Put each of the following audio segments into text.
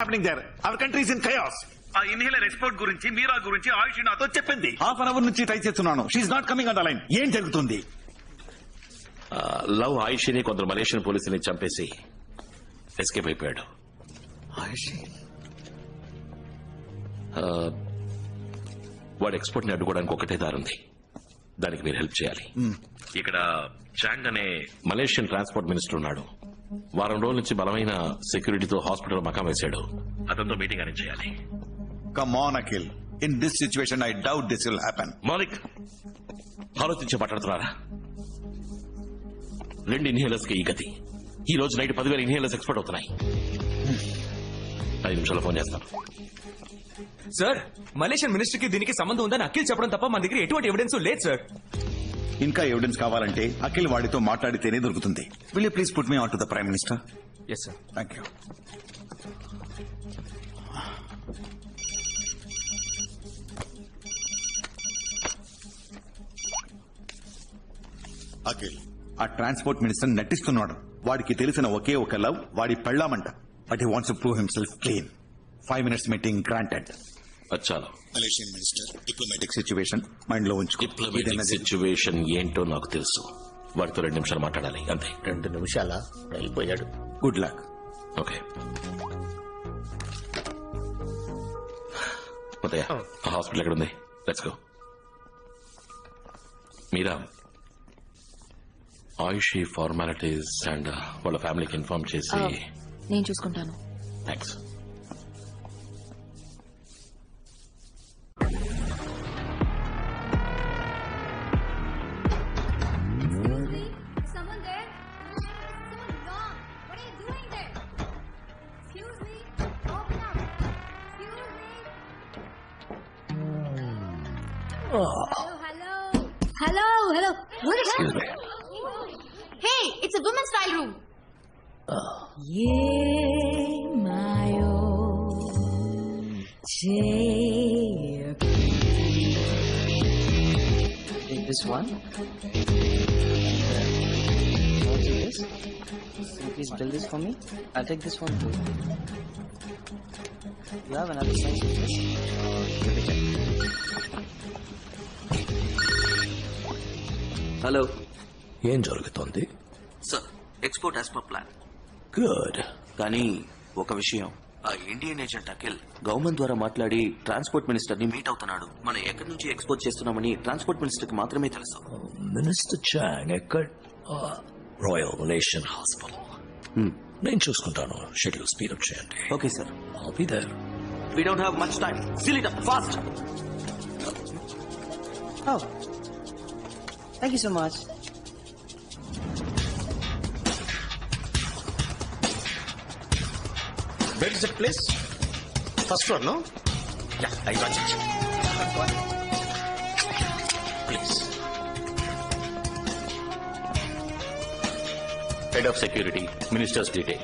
happening there? Our country is in chaos. ఆ inhaler export గురించి మీరా గురించి ఆయుష్ నాతో చెప్పింది. హాఫ్ అన్ అవర్ నుంచి ట్రై చేస్తున్నాను. She's not coming on the line. ఏం జరుగుతుంది? లవ్ ఆయుష్ని కొందరు మలేషియన్ పోలీసుని చంపేసి ఎస్కేప్ అయిపోయాడు. వాడు ఎక్స్పోర్ట్ ని అడ్డుకోవడానికి ఒకటే దారుంది. దానికి మీరు హెల్ప్ చేయాలి. ఇక్కడ చాంగ్ అనే మలేషియన్ ట్రాన్స్పోర్ట్ మినిస్టర్ ఉన్నాడు. వారం రోజుల నుంచి బలమైన సెక్యూరిటీతో హాస్పిటల్ మకాం వేశాడు. అతనితో మీటింగ్ అరేంజ్ చేయాలి. Come on, Akhil. In this situation, I doubt this will happen. Malik, ఆలోచించి మాట్లాడుతున్నారా? 2 ఇన్హేలర్స్ కి ఈ గతి. ఈ రోజు నైట్ 10,000 ఇన్హేలర్స్ ఎక్స్పోర్ట్ అవుతున్నాయి. 5 నిమిషాల్లో ఫోన్ చేస్తాను. సార్, మలేషియన్ మినిస్టర్ కి దీనికి సంబంధం ఉందని అఖిల్ చెప్పడం తప్ప మన దగ్గర ఎటువంటి ఎవిడెన్స్ లేదు సార్. ఇంకా ఎవిడెన్స్ కావాలంటే అఖిల్ వాడితో మాట్లాడితేనే దొరుకుతుంది. Will you please put me on to the Prime Minister? Yes sir. Thank you. Akhil, ఆ ట్రాన్స్పోర్ట్ మినిస్టర్ నటిస్తున్నాడు. వాడికి తెలిసిన ఒకే ఒక లవ్ వాడి పెళ్ళామంట. But he wants to prove himself clean. 5 minutes meeting granted. అచ్చాలో Malaysian minister diplomatic situation mind లో ఉంచుకో. డిప్లొమాటిక్ సిచ్యువేషన్ ఏంటో నాకు తెలుసు. వాడితో 2 నిమిషాలు మాట్లాడాలి, అంతే. 2 నిమిషాల వెళ్ళిపోయాడు. Good luck. ఓకే పోతాయా? హాస్పిటల్ ఎక్కడ ఉంది? Let's go. Meera, Ayush formalities and వాళ్ళ ఫ్యామిలీకి ఇన్ఫార్మ్ చేసి. నేను చూసుకుంటాను. Thanks. Someone there? So long. What are you doing there? Excuse me. Open up. Excuse me. Hello. Hello. Hello. What is Excuse me. Hey, it's a women's style room. Yeah, my old Take this one. Want to this? Can you please build this for me? I'll take this one too. You have another size of this? Let me check. Hello, ఏం జరుగుతోంది? Sir, export as per plan. Good. కానీ ఒక విషయం, ఆ Indian agent Akhil government ద్వారా మాట్లాడి transport minister ని meet అవుతున్నాడు. మనం ఎక్కడి నుంచి ఎక్స్పోర్ట్ చేస్తున్నామని ట్రాన్స్పోర్ట్ మినిస్టర్ కి మాత్రమే తెలుసు. మినిస్టర్ చాంగ్ ఎక్కడ? Royal Malaysian hospital. నేను చూసుకుంటాను. షెడ్యూల్ స్పీడ్ అప్ చేయండి. Okay sir. I'll be there. We don't have much time. Seal it up fast. Oh. Thank you so much. Where is that place? First floor, no? Yeah, I got it. Please. Head of Security, Minister's Detail,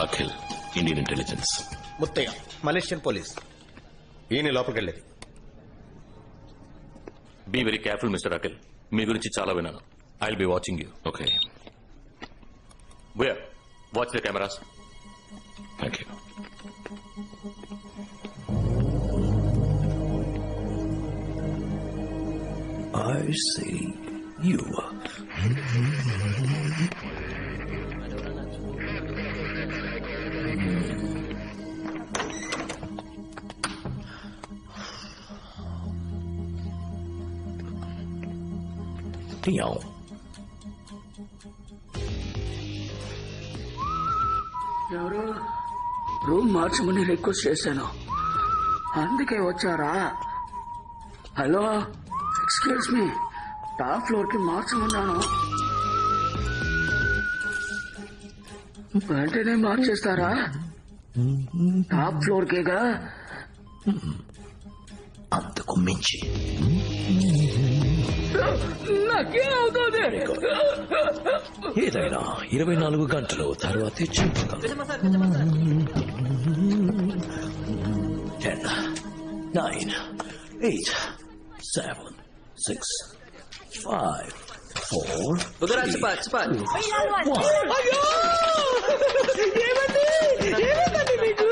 Akhil, Indian Intelligence. Muthaiah, Malaysian police. ఈయన లోపలికి వెళ్ళేది. Be very careful, Mr. Akhil. మీ గురించి చాలా విన్నాను. I'll be watching you. Okay. Where? Watch the cameras. Thank you. I see you. Tiao. ఎవరు? Room మార్చమని request చేశాను, అందుకే వచ్చారా? Hello, excuse me, top floor కి మార్చమన్నాను, వెంటనే మార్చేస్తారా? Top floor కేగా. అంతకు మించి నాకేమవుతుంది? ఏదైనా 24 గంటలు తర్వాతే చెప్పగలను. 10, 9, 8, 7, 6, 5, 4. Cepat. ఏమండి మీకు?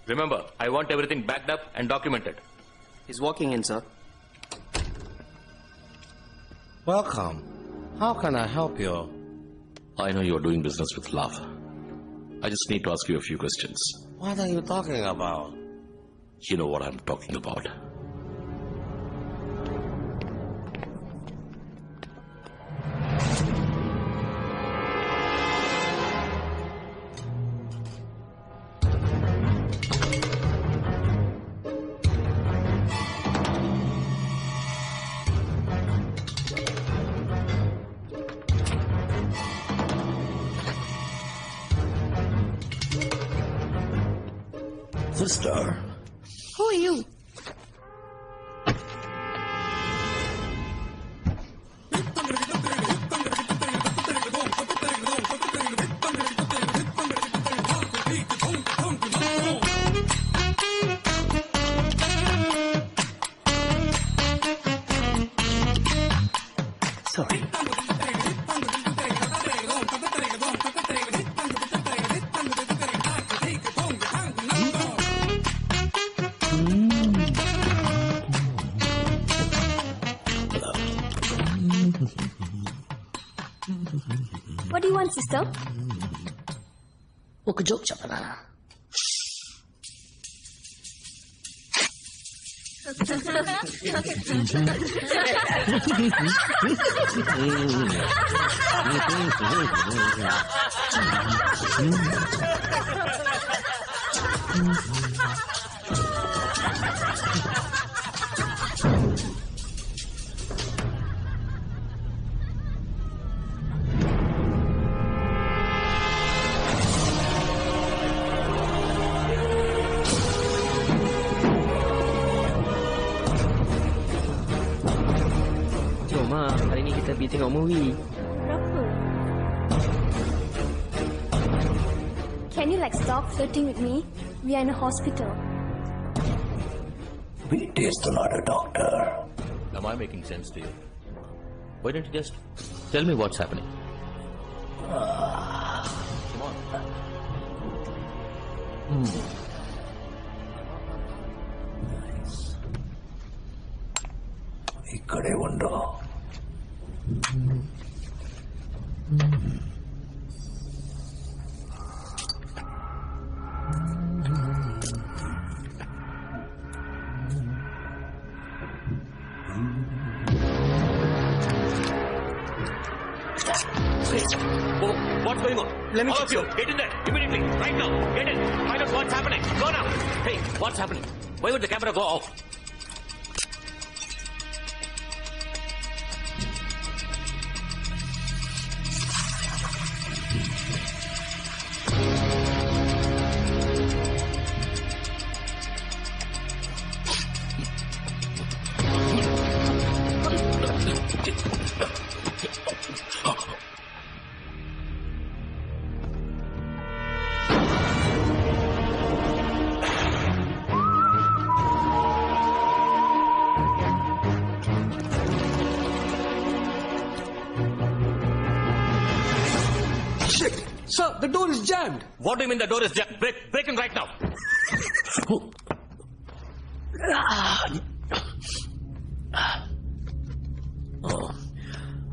Remember, I want everything backed up and documented. He's walking in, sir. Welcome. How can I help you? I know you're doing business with love. I just need to ask you a few questions. What are you talking about? You know what I'm talking about. Sister. Who are you? Sorry. What do you want, sister? ఒక joke చెప్పనా? Yo, Ma, hari ni kita pergi tengok movie. Berapa? Can you stop flirting with me? We are in a hospital. It is not a doctor. Am I making sense to you? Why don't you just tell me what's happening? Come on. ఇక్కడే ఉండో. What's going on? Let me All check, of you, get in there immediately, right now. Get in. Find out what's happening. Go now. Hey, what's happening? Why would the camera go off? Sir, the door is jammed. What do you mean the door is jammed? Break in right now.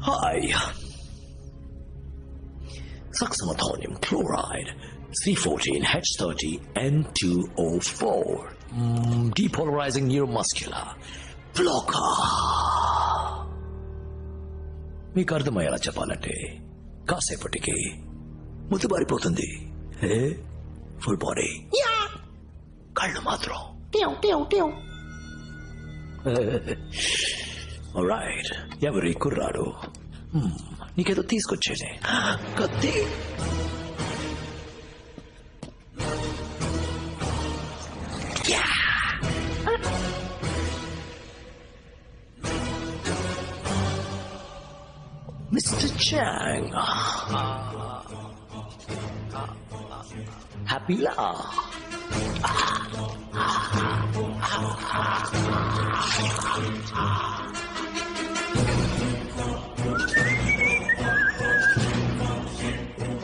Hi. Succinyltonium chloride, C14H30N2O4. Depolarizing neuromuscular blocker. మీకు అర్థమయ్యేలా చెప్పాలంటే కాసేపటికి ముద్దుబారిపోతుంది. Full body, కళ్ళు మాత్రం right. ఎవరి కుర్రాడు? నీకేదో తీసుకొచ్చేది కత్తి. Mr. Chang. Happy laugh.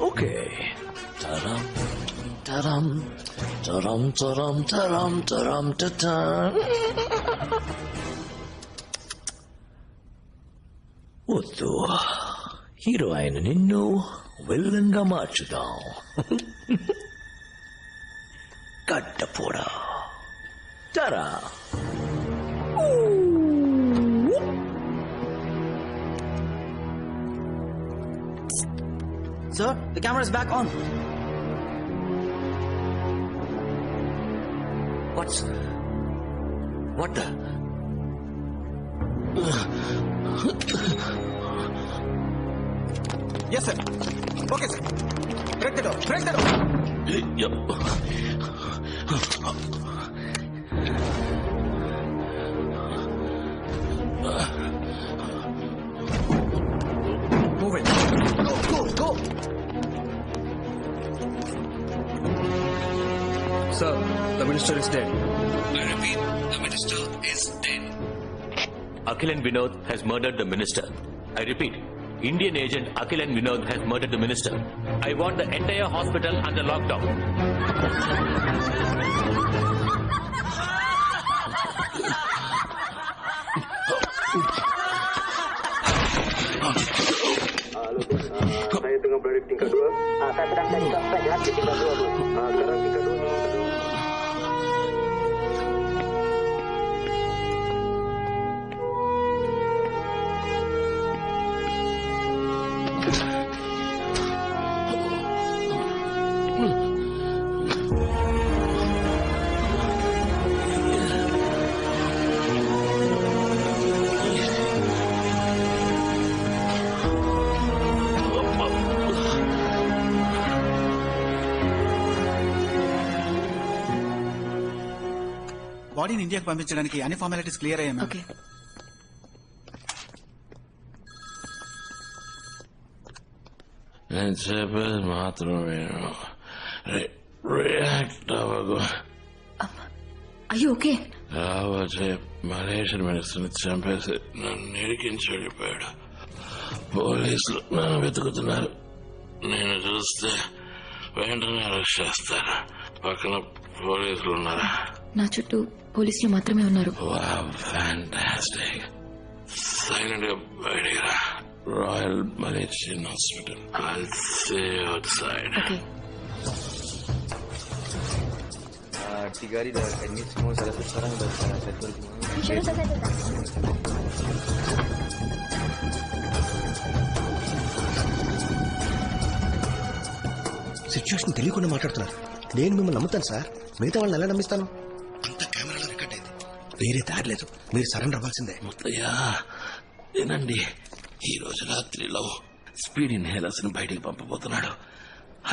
Okay. Ta-dum, ta-dum. taram, taram, taram, taram, taram, taram. వద్దు, హీరో అయిన నిన్ను విల్లంగా మార్చుదాం. కట్టపోడా తరా. Sir, the camera is back on. What the? Yes, sir. Okay, sir. Break the door. Break the door. Move it. Go. Sir, the minister is dead. I repeat, the minister is dead. Akhilan Vinod has murdered the minister. I repeat, Indian agent Akhilan Vinod has murdered the minister. I want the entire hospital under lockdown. బాడీని ఇండియాకి పంపించడానికి అన్ని formalities clear అయ్యాయి ma'am. Okay. నేను చెప్పేది మాత్రమే react అవ్వకు. అయ్యో ఓకే. రావచ్చే మలేషియన్ మినిస్టర్ని చంపేసి నన్ను ఇరికించి వెళ్ళిపోయాడు. పోలీసులు నన్ను వెతుకుతున్నారు. నేను చూస్తే వెంటనే అరెస్ట్ చేస్తారు. పక్కన పోలీసులు ఉన్నారా? నా చుట్టూ పోలీసులు మాత్రమే ఉన్నారు. ఫ్యాంటాస్టిక్. సైలెంట్ గా బయటికి రా. Royal Malaysian hospital. I'll see you outside. Okay. Situation తెలియకుండా మాట్లాడుతున్నారు. నేను మిమ్మల్ని నమ్ముతాను సార్, మిగతా వాళ్ళని ఎలా నమ్మిస్తాను? అంత కెమెరాలో రికార్డ్ అయింది. వేరే దారి లేదు, మీరు సరెండర్ అవ్వాల్సిందే. ముత్తయ్య వినండి, ఈ రోజు రాత్రిలో స్పీడ్ ఇన్హేలర్స్ ని బయటికి పంపబోతున్నాడు.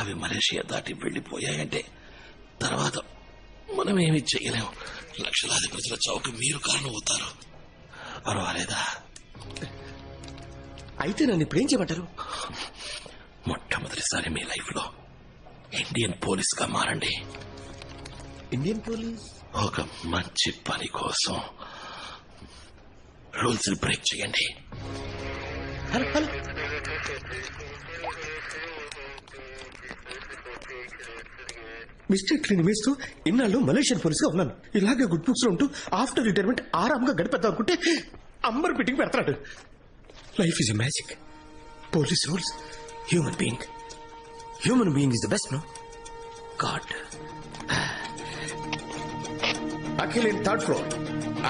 అవి మలేషియా దాటి వెళ్లిపోయాయంటే తర్వాత మనం ఏమీ చెయ్యలేం. లక్షలాది ప్రజల చౌక మీరు కారణం అవుతారు. పర్వాలేదా? అయితే నన్ను ఇప్పుడు ఏం చేయమంటారు? మొట్టమొదటిసారి మీ లైఫ్ లో ఇండియన్ పోలీస్ గా మారండి. Indian police? ఒక మంచి పని కోసం రూల్స్ బ్రేక్ చేయండి. హలో హలో, మిస్టేక్ నిమిస్తూ ఇన్నాళ్ళు మలేషియన్ పోలీస్ గా ఉన్నాను. ఇలాగే గుడ్ బుక్స్ లో ఉంటూ ఆఫ్టర్ రిటైర్మెంట్ ఆరాంగా గడిపేద్దాం అనుకుంటే అంబర్ పిటింగ్ పెడతాడు. Life is a magic. Police rules, human being. Human being is the best, no? God. Akhil in third floor.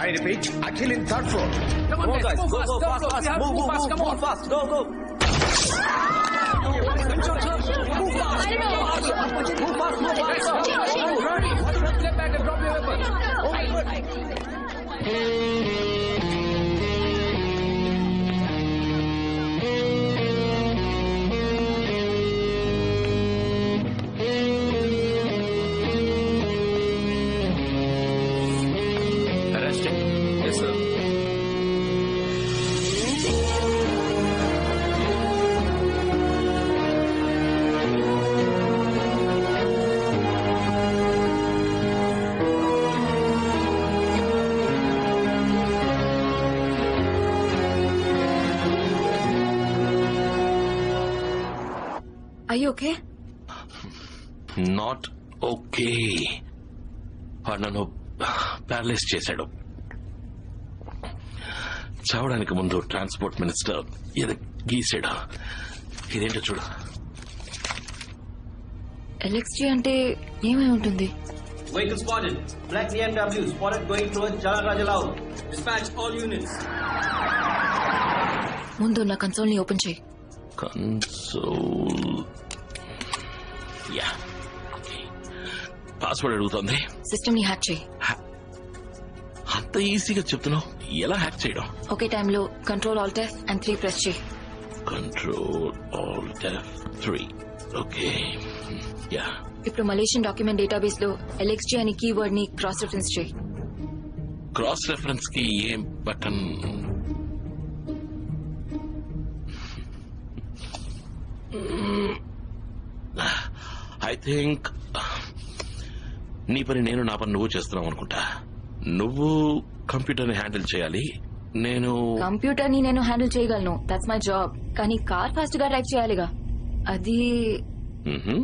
I repeat, Akhil in third floor. Come on, guys. Go fast. Move fast. Come on, fast. Go. Step back and drop your weapon. Are you okay? Not okay వాడు నన్ను paralyse చేశాడు. చావడానికి ముందు transport minister ఏదో గీసాడు. ఇదేంటో చూడు. ఎల్ఎక్స్జీ అంటే ఏమై ఉంటుంది? Vehicle spotted. Black BMW spotted going towards Jalan Raja Lau. Dispatch all units. ముందు నా కన్సోల్ ని ఓపెన్ చేయి. కన్సోల్. యా, పాస్వర్డ్ అడుగుతోంది. సిస్టమ్ ని హ్యాక్ చేయి. అంత ఈజీగా చెప్తున్నావు, ఎలా హ్యాక్ చేయడం? ఒకే టైంలో control alt F and 3 press చేయి. Control alt F3. Okay, yeah. ఇప్పుడు మలేషియన్ డాక్యుమెంట్ డేటాబేస్ లో ఎల్ఎక్స్జీ అనే కీవర్డ్ ని క్రాస్ రెఫరెన్స్ చేయి. క్రాస్ రెఫరెన్స్ కి ఏం బటన్? ఐ థింక్ నీ పని నేను, నా పని నువ్వు చేస్తున్నావు అనుకుంటా. నువ్వు కంప్యూటర్ ని హ్యాండిల్ చేయాలి, నేను కంప్యూటర్ ని నేను హ్యాండిల్ చేయగలను, దట్స్ మై జాబ్. కానీ కార్ ఫాస్ట్ గా డ్రైవ్ చేయాలిగా, అది మ్హూ.